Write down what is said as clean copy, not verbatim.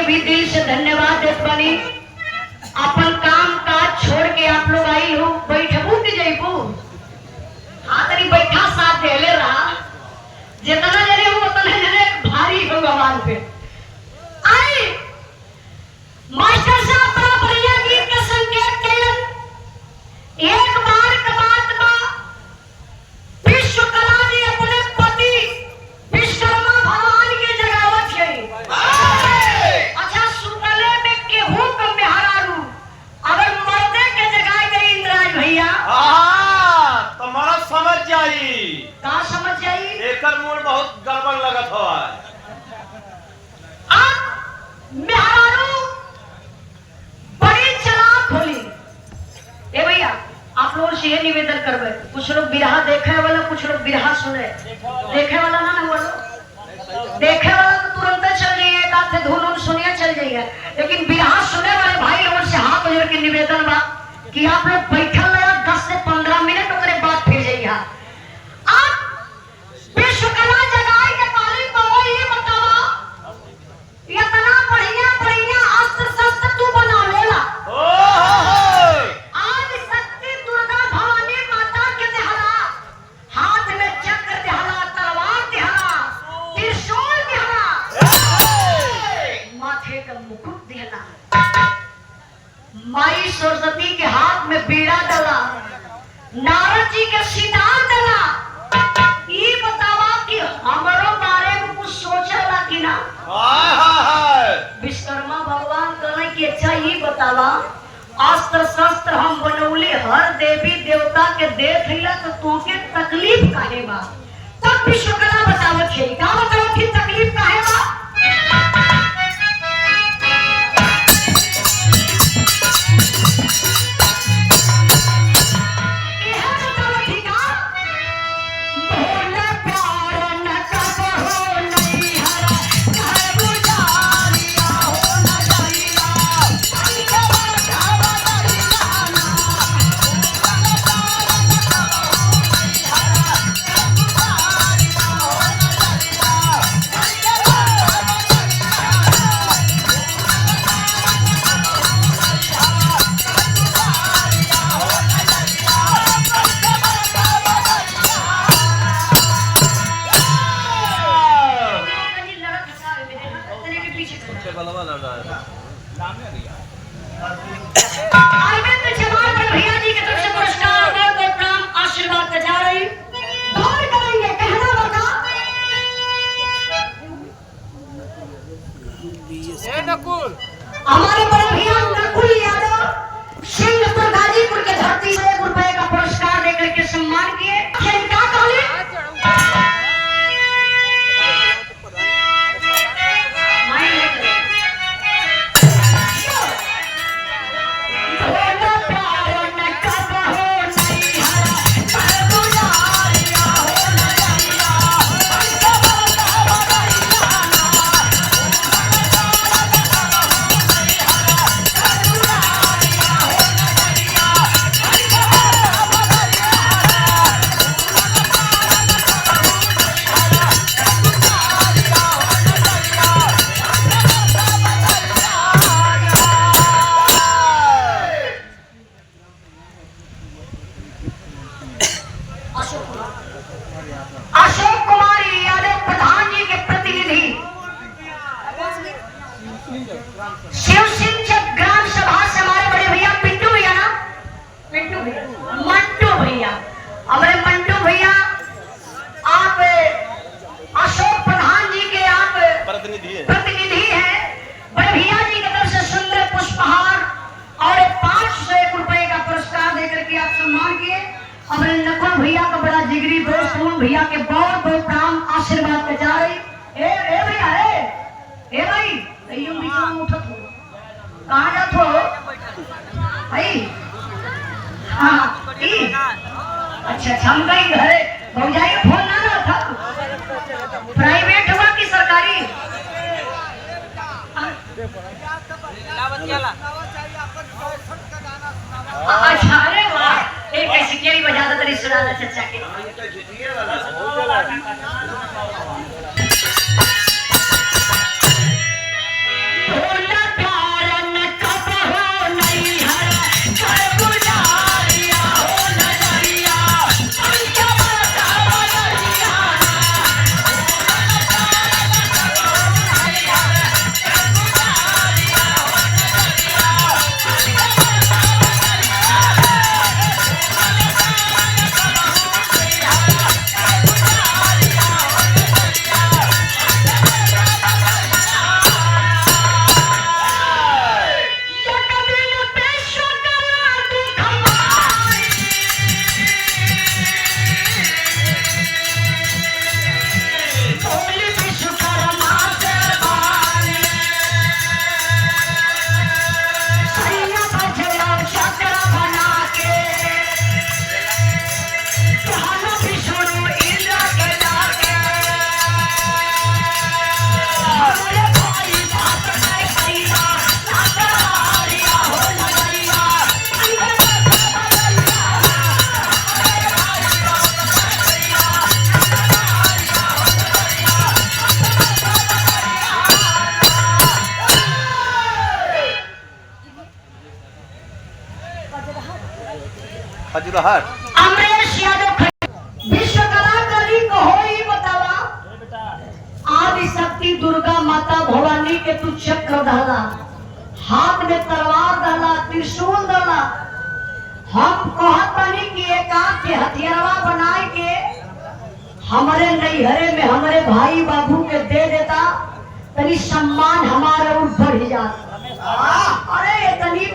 के भी दिल से धन्यवाद देत बनी। अपन काम काज छोड़ के आप लोग आई हो, बैठबू की जइबू? हाँ तनी बैठा साथ देले रहा, जितना जने हो उतना जने भारी हो भगवान पे। आई मास्टर साहब बड़ा बढ़िया गीत के संकेत कैलन। एक बार के बात बा, विश्वकर्मा जी अपने पति विश्वकर्मा भगवान के जगावत है। अच्छा सुतले में केहू के मेहरारू अगर मर्दे के जगाए गई इंद्राज भैया, तुम्हारा समझ जाई। का समझ जाई? एकर मूड बहुत गड़बड़ लगत हो। मेहरारू बड़ी चालाक होली। ए भैया आप लोगों से ये निवेदन करबे, कुछ लोग बिरहा देखे वाला, कुछ लोग बिरहा सुने। देखे वाला ना हुआ लोग, देखे वाला तो तुरंत चल जाइए, एक आध धुन सुनिए चल जाइए, लेकिन बिरहा सुने वाले भाई लोगों से हाथ जोड़ के निवेदन बा कि आप लोग बैठल रहे 10 से 15 मिनट, ओकरे बाद फिर जाइए। आप विश्वकर्मा जगाए के ताली तो ये बतावा, इतना बढ़िया बढ़िया अस्त्र शस्त्र तू बनावेला। आज शक्ति दुर्गा भवानी माता के देहला, हाथ में चक्र देहला, तलवार देहला, त्रिशूल देहला, माथे का मुकुट देहला, माई सरस्वती के हाथ में बीड़ा डला, नारद जी के सितार डला। ये बतावा कि हमारो बारे में कुछ सोचला कि ना? विश्वकर्मा भगवान कहले कि अच्छा ये बतावा, अस्त्र शस्त्र हम बनौले हर देवी देवता के देख हिला तो तोके तकलीफ काहे बा? तब विश्वकर्मा बतावत है, का बतावत है तकलीफ काहे बा? हमारे बड़े भैया नकुल यादव सिंहपुर गाजीपुर के धरती से 1 रुपए का पुरस्कार देकर के सम्मान किए। क्या कहले? अशोक कुमार यादव प्रधान जी के प्रतिनिधि, शिव सिंह ग्राम सभा से हमारे बड़े भैया पिंटू भैया ना, पिंटू भैया, मंटू भैया, हमारे मंटू भैया आप अशोक प्रधान जी के आप प्रतिनिधि हैं। बड़े भैया जी की तरफ से सुंदर पुष्पहार और 501 रुपए का पुरस्कार देकर के आप सम्मान किए। हमारे नकुल भैया का बड़ा जिगरी दोस्त हूँ, भैया के बहुत बहुत प्रणाम आशीर्वाद के जा रही। ए भैया ए भाई कहीं बीच में उठत हो, कहाँ जात हो भाई? हाँ अच्छा हम कहीं घरे भौजाई फोन ना था, प्राइवेट हुआ कि सरकारी? अच्छा अरे वाह, एक ऐसी केरी बजा दो तेरी सुना चचा के। मेरे भाई बात नहीं करिया ना करारिया हो नगरिया खजुराहट अमरेश यादव विश्व कला कली को होई बतावा आदि शक्ति दुर्गा माता भवानी के तू चक्र डाला हाथ में तलवार डाला त्रिशूल डाला हम कहतनी कि एक आंख के हथियारवा बनाए के हमारे नैहरे में हमारे भाई बाबू के दे देता तनी सम्मान हमारे ऊपर बढ़ जाता अरे इतनी